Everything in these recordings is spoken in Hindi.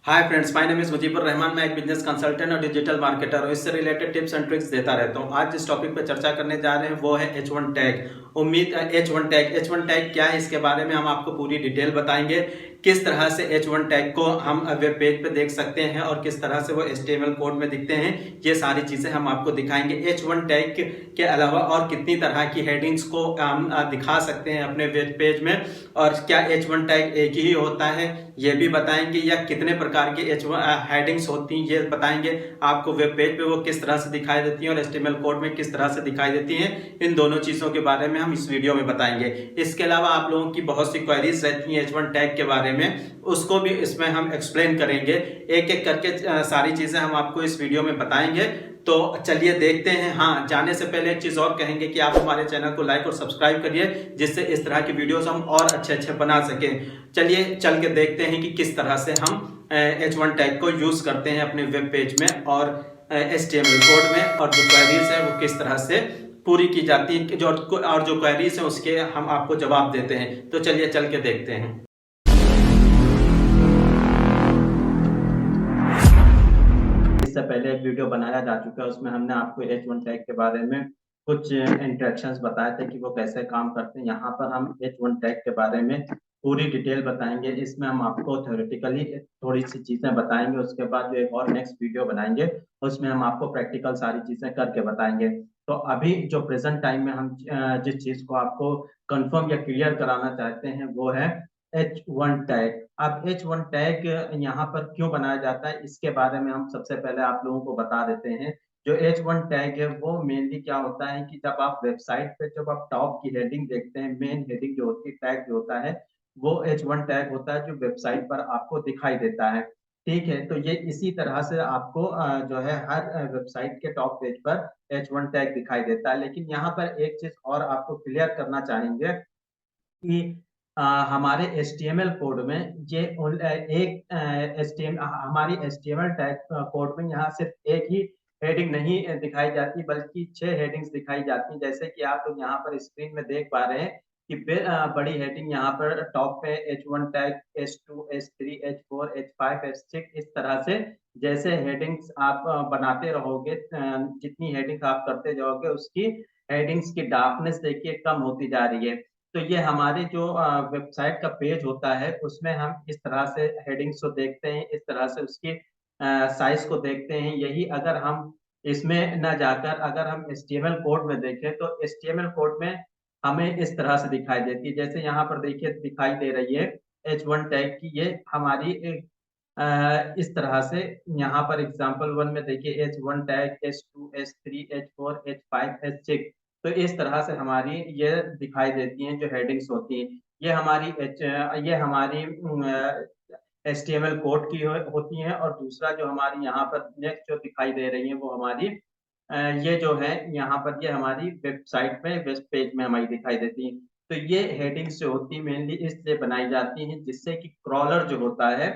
Hi friends, my name is Mujibur Rahman. मैं एक बिजनेस कंसल्टेंट और डिजिटल मार्केटर हूँ। इससे रिलेटेड टिप्स एंड ट्रिक्स देता रहता हूँ। आज जिस टॉपिक पर चर्चा करने जा रहे हैं वो है H1 टैग। उम्मीद H1 टैग क्या है, इसके बारे में हम आपको पूरी डिटेल बताएंगे। किस तरह से H1 टैग को हम वेब पेज पे देख सकते हैं और किस तरह से वो HTML कोड में दिखते हैं, ये सारी चीजें हम आपको दिखाएंगे। H1 टैग के अलावा और कितनी तरह की हेडिंग्स को हम दिखा सकते हैं अपने वेब पेज में, और क्या H1 टैग एक ही होता है ये भी बताएंगे, या कितने प्रकार की हेडिंग्स होती हैं ये बताएंगे आपको। वेब पेज पे वो किस तरह से दिखाई देती हैं और HTML कोड में किस तरह से दिखाई देती हैं, इन दोनों चीजों के बारे में हम इस वीडियो में बताएंगे। इसके अलावा आप लोगों की बहुत सी क्वेरीज रहती हैं H1 टैग के बारे में, उसको भी इसमें हम एक्सप्लेन करेंगे। एक एक करके सारी चीजें हम आपको इस वीडियो में बताएंगे। तो चलिए देखते हैं। हाँ, जाने से पहले एक चीज और कहेंगे कि आप हमारे चैनल को लाइक और सब्सक्राइब करिए, जिससे इस तरह की वीडियोस हम और अच्छे अच्छे बना सकें। चलिए चल के देखते हैं कि किस तरह से हम H1 टैग को यूज करते हैं अपने वेब पेज में और HTML कोड में, और जो क्वेरीज है वो किस तरह से पूरी की जाती है, जो क्वेरीज है उसके हम आपको जवाब देते हैं। तो चलिए चल के देखते हैं। इससे पहले एक वीडियो बनाया जा चुका है, उसमें हमने आपको H1 टैग के बारे में कुछ इंस्ट्रक्शंस बताए थे कि वो कैसे काम करते हैं। यहाँ पर हम H1 टैग के बारे में पूरी डिटेल बताएंगे। इसमें हम आपको थ्योरेटिकली थोड़ी सी चीजें बताएंगे, उसके बाद जो एक और नेक्स्ट वीडियो बनाएंगे उसमें हम आपको प्रैक्टिकल सारी चीजें करके बताएंगे। तो अभी जो प्रेजेंट टाइम में हम जिस चीज को आपको कंफर्म या क्लियर कराना चाहते हैं वो है H1 टैग। अब H1 टैग यहाँ पर क्यों बनाया जाता है इसके बारे में हम सबसे पहले आप लोगों को बता देते हैं। जो H1 टैग है वो मेनली क्या होता है कि जब आप वेबसाइट पे जब आप टॉप की हेडिंग देखते हैं, मेन हेडिंग जो होती है, टैग जो होता है वो H1 टैग होता है, जो वेबसाइट पर आपको दिखाई देता है। ठीक है, तो ये इसी तरह से आपको जो है हर वेबसाइट के टॉप पेज पर H1 टैग दिखाई देता है। लेकिन यहाँ पर एक चीज और आपको क्लियर करना चाहेंगे कि हमारे HTML कोड में ये एक हमारी HTML टैग कोड में यहाँ सिर्फ एक ही हेडिंग नहीं दिखाई जाती, बल्कि 6 हेडिंग्स दिखाई जाती हैं। जैसे कि आप लोग यहाँ पर स्क्रीन में देख पा रहे हैं कि बड़ी हेडिंग यहाँ पर टॉप पे H1 tag, H2, H3, H4, H5, H6, इस तरह से जैसे हेडिंग्स आप बनाते रहोगे, जितनी हेडिंग्स आप करते जाओगे उसकी हेडिंग्स की डार्कनेस देखिए कम होती जा रही है। तो ये हमारे जो वेबसाइट का पेज होता है उसमें हम इस तरह से हेडिंग्स को देखते हैं, इस तरह से उसकी साइज को देखते हैं। यही अगर हम इसमें न जाकर अगर हम HTML कोड में देखें तो HTML कोड में हमें इस तरह से दिखाई देती है। जैसे यहाँ पर देखिए दिखाई दे रही है H1 टैग की, ये हमारी इस तरह से यहाँ पर एग्जाम्पल 1 में देखिए H1 tag, H2, H3, H4, H5, H6, तो इस तरह से हमारी ये दिखाई देती हैं जो हेडिंग्स होती हैं। ये हमारी HTML कोड की होती हैं, और दूसरा जो हमारी यहाँ पर नेक्स्ट जो दिखाई दे रही है वो हमारी ये जो है यहाँ पर ये हमारी वेबसाइट में वेब पेज में हमारी दिखाई देती है। तो ये हेडिंग्स जो होती है मेनली इसलिए बनाई जाती हैं जिससे कि क्रॉलर जो होता है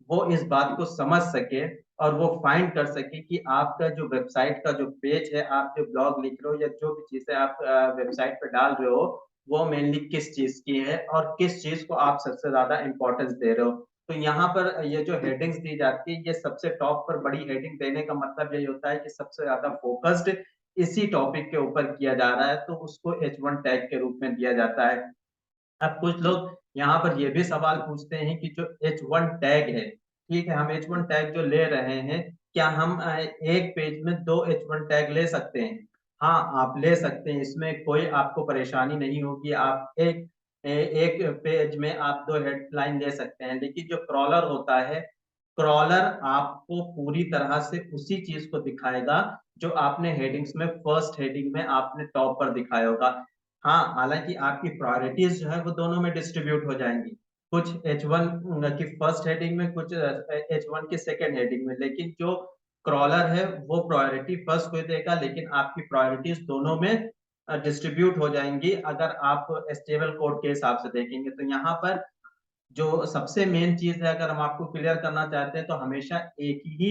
वो इस बात को समझ सके और वो फाइंड कर सके कि आपका जो वेबसाइट का जो पेज है, आप जो ब्लॉग लिख रहे हो या जो भी चीजें आप वेबसाइट पे डाल रहे हो वो मेनली किस चीज की है और किस चीज को आप सबसे ज्यादा इंपॉर्टेंस दे रहे हो। तो यहाँ पर ये जो हेडिंग्स दी जाती है, ये सबसे टॉप पर बड़ी हेडिंग देने का मतलब यही होता है कि सबसे ज्यादा फोकस्ड इसी टॉपिक के ऊपर किया जा रहा है, तो उसको H1 टैग के रूप में दिया जाता है। अब कुछ लोग यहाँ पर ये भी सवाल पूछते हैं कि जो H1 टैग है, ठीक है, हम H1 टैग जो ले रहे हैं, क्या हम एक पेज में 2 H1 टैग ले सकते हैं? हाँ, आप ले सकते हैं, इसमें कोई आपको परेशानी नहीं होगी। आप एक पेज में आप 2 हेडलाइन ले सकते हैं। लेकिन जो क्रॉलर होता है, क्रॉलर आपको पूरी तरह से उसी चीज को दिखाएगा जो आपने हेडिंग्स में फर्स्ट हेडिंग में आपने टॉप पर दिखाया होगा। हाँ, हालांकि आपकी प्रायोरिटीज जो है वो दोनों में डिस्ट्रीब्यूट हो जाएंगी, कुछ H1 की फर्स्ट हेडिंग में, कुछ H1 की सेकेंड हेडिंग में। लेकिन जो क्रॉलर है वो प्रायोरिटी फर्स्ट को देगा, लेकिन आपकी प्रायोरिटीज दोनों में डिस्ट्रीब्यूट हो जाएंगी अगर आप HTML कोड के हिसाब से देखेंगे। तो यहाँ पर जो सबसे मेन चीज है, अगर हम आपको क्लियर करना चाहते हैं तो हमेशा एक ही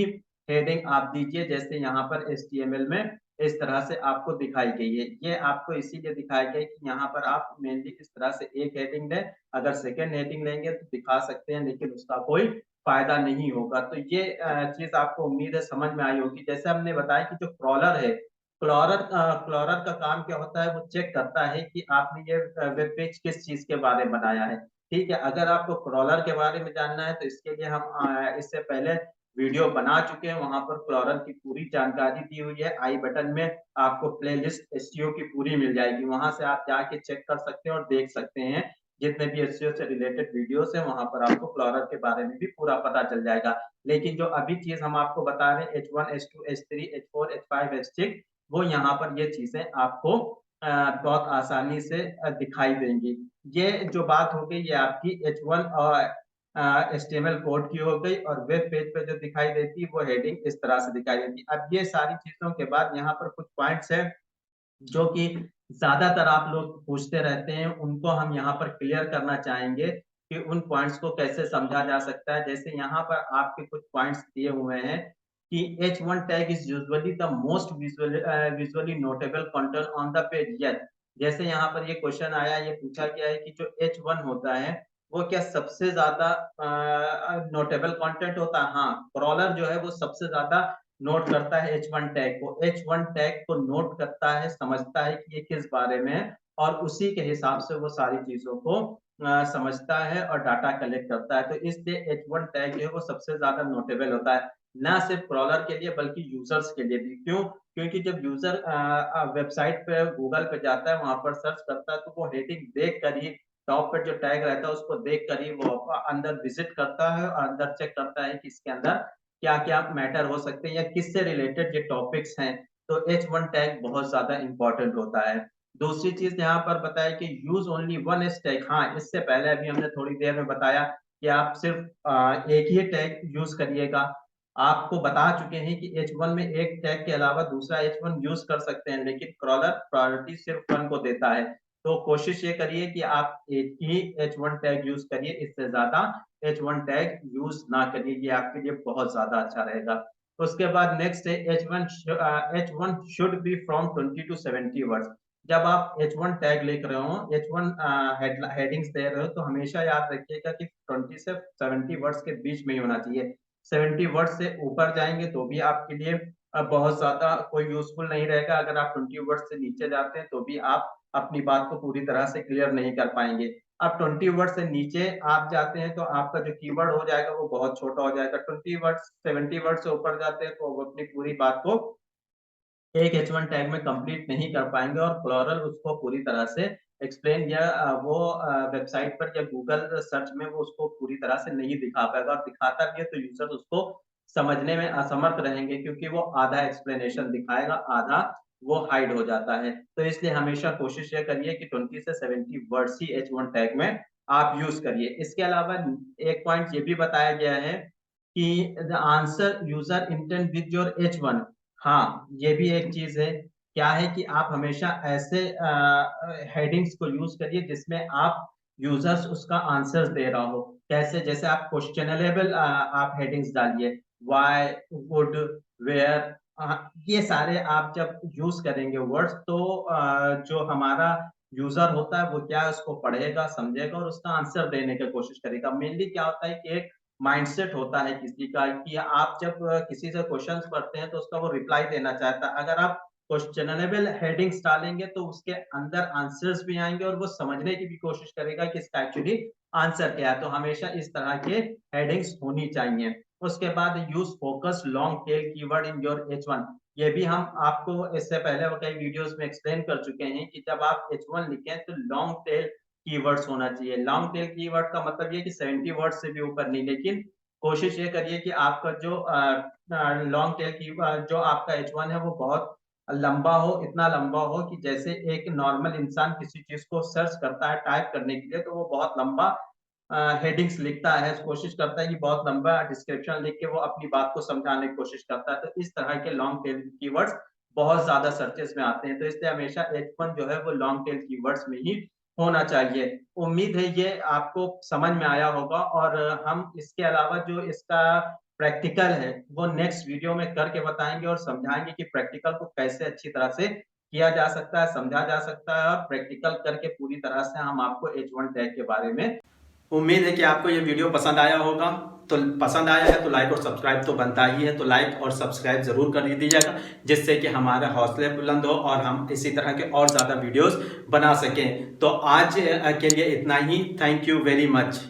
हेडिंग आप दीजिए, जैसे यहाँ पर HTML में इस तरह से आपको दिखाई गई है। ये आपको इसीलिए दिखाया गया है कि यहाँ पर आप मेनली इस तरह से एक हेडिंग लें, अगर सेकेंड हेडिंग लेंगे तो दिखा सकते हैं लेकिन उसका कोई फायदा नहीं होगा। तो ये चीज़ आपको उम्मीद है समझ में आई होगी। जैसे हमने बताया कि जो क्रॉलर है, क्रॉलर का काम क्या होता है, वो चेक करता है कि आपने ये वेब पेज किस चीज़ के बारे में बनाया है। ठीक है, अगर आपको क्रॉलर के बारे में जानना है तो इसके लिए हम इससे पहले वीडियो बना चुके हैं, वहाँ पर क्रॉलर की पूरी जानकारी दी हुई है। आई बटन में आपको प्लेलिस्ट एसईओ की पूरी मिल जाएगी, वहाँ से आप जाके चेक कर सकते हैं और देख सकते हैं जितने भी एसईओ से रिलेटेड वीडियोस हैं, वहाँ पर आपको क्रॉलर के बारे में भी पूरा पता चल जाएगा। लेकिन जो अभी चीज़ हम आपको बता रहे हैं H1, H2, H3, H4, H5, H6, वो यहाँ पर ये चीज़ें आपको बहुत आसानी से दिखाई देंगी। ये जो बात हो गई ये आपकी H1 और एचटीएमएल कोड की हो गई, और वेब पेज पे जो दिखाई देती है वो हेडिंग इस तरह से दिखाई देती है। अब ये सारी चीज़ों के बाद यहाँ पर कुछ पॉइंट्स हैं जो कि ज़्यादातर आप लोग पूछते रहते हैं, उनको हम यहाँ पर क्लियर करना चाहेंगे कि उन पॉइंट्स को कैसे समझा जा सकता है। जैसे यहाँ पर आपके कुछ पॉइंट्स दिए हुए हैं कि H1 tag is usually the most visually notable content on the page. Yes, जैसे यहाँ पर ये क्वेश्चन आया, ये पूछा गया है कि जो H1 होता है, वो क्या सबसे ज़्यादा नोटेबल कंटेंट होता है? हाँ, क्रॉलर जो है वो सबसे ज़्यादा नोट करता है H1 टैग को। H1 टैग को नोट करता है, समझता है कि ये किस बारे में है, और उसी के हिसाब से वो सारी चीज़ों को समझता है और डाटा कलेक्ट करता है। तो इसलिए H1 टैग जो है वो सबसे ज़्यादा नोटेबल होता है, ना सिर्फ क्रॉलर के लिए बल्कि यूज़र्स के लिए भी। क्यों? क्योंकि जब यूज़र वेबसाइट पे गूगल पे जाता है, वहाँ पर सर्च करता है, तो वो हेडिंग देख कर ही, टॉप पे जो टैग रहता है उसको देख कर ही वो अंदर विज़िट करता है और अंदर चेक करता है कि इसके अंदर क्या-क्या मैटर हो सकते हैं या किससे रिलेटेड ये टॉपिक्स हैं। तो H1 टैग बहुत ज़्यादा इम्पोर्टेंट होता है। दूसरी चीज़ यहाँ पर बताया कि use only one H tag. हाँ, इससे पहले अभी हमने थोड़ी देर में बताया कि आप सिर्फ़ एक ही टैग यूज़ करिएगा। आपको बता चुके हैं कि H1 में एक टैग के अलावा दूसरा H1 यूज़ कर सकते हैं, लेकिन क्रॉलर प्रायोरिटी सिर्फ़ वन को देता है। तो कोशिश ये करिए कि आप एक ही H1 टैग यूज़ करिए, इससे ज़्यादा H1 टैग यूज़ ना करिए, ये आपके लिए बहुत ज़्यादा अच्छा रहेगा। उसके बाद नेक्स्ट है H1 should be from 20 to 70 words. जब आप H1 टैग लिख रहे हो, H1 हेडिंग्स दे रहे हो, तो हमेशा याद रखिएगा कि 20 से 70 वर्ड्स के बीच में ही होना चाहिए। 70 वर्ड्स से ऊपर जाएँगे तो भी आपके लिए बहुत ज़्यादा कोई यूज़फुल नहीं रहेगा। अगर आप 20 वर्ड्स से नीचे जाते हैं तो भी आप अपनी बात को पूरी तरह से क्लियर नहीं कर पाएँगे। अब 20 वर्ड से नीचे आप जाते हैं तो आपका जो कीवर्ड हो जाएगा वो बहुत छोटा हो जाएगा। 20 वर्ड्स 70 वर्ड से ऊपर जाते हैं तो वो अपनी पूरी बात को एक H1 टैग में कंप्लीट नहीं कर पाएँगे, और प्लुरल उसको पूरी तरह से एक्सप्लेन या वो वेबसाइट पर या गूगल सर्च में वो उसको पूरी तरह से नहीं दिखा पाएगा, और दिखाता भी है तो यूज़र उसको समझने में असमर्थ रहेंगे, क्योंकि वो आधा एक्सप्लेनेशन दिखाएगा, आधा वो हाइड हो जाता है। तो इसलिए हमेशा कोशिश ये करिए कि 20 से 70 वर्ड्स ही H1 टैग में आप यूज़ करिए। इसके अलावा एक पॉइंट ये भी बताया गया है कि the answer user intent with your H1। हाँ, ये भी एक चीज़ है। क्या है कि आप हमेशा ऐसे हेडिंग्स को यूज़ करिए जिसमें आप यूज़र्स उसका आंसर्स दे रहा हो। कैसे? जैसे आप क्वेश्चनेबल आप हेडिंग्स डालिए, व्हाई, वुड, वेयर, ये सारे आप जब यूज़ करेंगे वर्ड्स, तो जो हमारा यूज़र होता है वो क्या है, उसको पढ़ेगा, समझेगा और उसका आंसर देने की कोशिश करेगा। मेनली क्या होता है कि एक माइंडसेट होता है किसी का कि आप जब किसी से क्वेश्चंस पढ़ते हैं तो उसका वो रिप्लाई देना चाहता है। अगर आप क्वेश्चनेबल हेडिंग्स डालेंगे तो उसके अंदर आंसर्स भी आएँगे और वो समझने की भी कोशिश करेगा कि इसका एक्चुअली आंसर क्या है। तो हमेशा इस तरह के हेडिंग्स होनी चाहिए। उसके बाद use focus long tail keyword in your H1। ये भी हम आपको इससे पहले कई वीडियोज़ में एक्सप्लेन कर चुके हैं कि जब आप H1 लिखें तो लॉन्ग टेल कीवर्ड्स होना चाहिए। लॉन्ग टेल कीवर्ड का मतलब ये है कि 70 वर्ड्स से भी ऊपर नहीं, लेकिन कोशिश ये करिए कि आपका जो लॉन्ग टेल की जो आपका H1 है वो बहुत लंबा हो, इतना लंबा हो कि जैसे एक नॉर्मल इंसान किसी चीज़ को सर्च करता है टाइप करने के लिए तो वो बहुत लंबा हेडिंग्स लिखता है, कोशिश करता है कि बहुत लंबा डिस्क्रिप्शन लिख के वो अपनी बात को समझाने की कोशिश करता है। तो इस तरह के लॉन्ग टेल कीवर्ड्स बहुत ज़्यादा सर्चेज़ में आते हैं, तो इसलिए हमेशा H1 जो है वो लॉन्ग टेल कीवर्ड्स में ही होना चाहिए। उम्मीद है ये आपको समझ में आया होगा, और हम इसके अलावा जो इसका प्रैक्टिकल है, वो नेक्स्ट वीडियो में करके बताएँगे और समझाएँगे कि प्रैक्टिकल को कैसे अच्छी तरह से किया जा सकता है, समझा जा सकता है, और प्रैक्टिकल करके पूरी तरह से हम आपको H1 टैग के बारे में। उम्मीद है कि आपको ये वीडियो पसंद आया होगा। तो पसंद आया है तो लाइक और सब्सक्राइब तो बनता ही है, तो लाइक और सब्सक्राइब जरूर कर दीजिएगा, जिससे कि हमारा हौसले बुलंद हो और हम इसी तरह के और ज़्यादा वीडियोस बना सकें। तो आज के लिए इतना ही। Thank you very much.